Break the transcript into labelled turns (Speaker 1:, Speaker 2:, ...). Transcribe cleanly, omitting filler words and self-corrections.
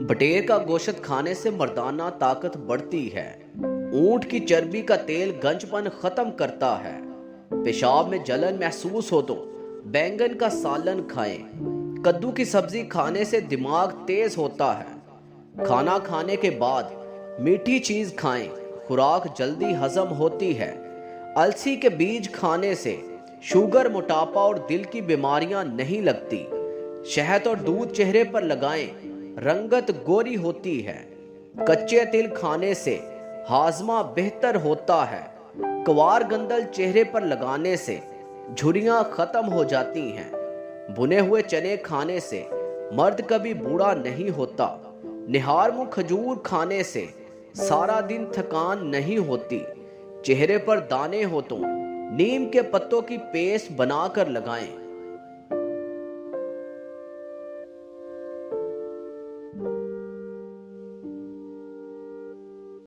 Speaker 1: बटेर का गोश्त खाने से मर्दाना ताकत बढ़ती है। ऊंट की चर्बी का तेल गंजपन खत्म करता है। पेशाब में जलन महसूस हो तो बैंगन का सालन खाएं। कद्दू की सब्जी खाने से दिमाग तेज होता है। खाना खाने के बाद मीठी चीज खाएं, खुराक जल्दी हजम होती है। अलसी के बीज खाने से शुगर, मोटापा और दिल की बीमारियां नहीं लगती। शहद और दूध चेहरे पर लगाएं, रंगत गोरी होती है। कच्चे तिल खाने से हाजमा बेहतर होता है। कवार गंदल चेहरे पर लगाने से झुर्रियां खत्म हो जाती हैं। भुने हुए चने खाने से मर्द कभी बूढ़ा नहीं होता। निहार मुंह खजूर खाने से सारा दिन थकान नहीं होती। चेहरे पर दाने हो तो नीम के पत्तों की पेस्ट बनाकर लगाएं।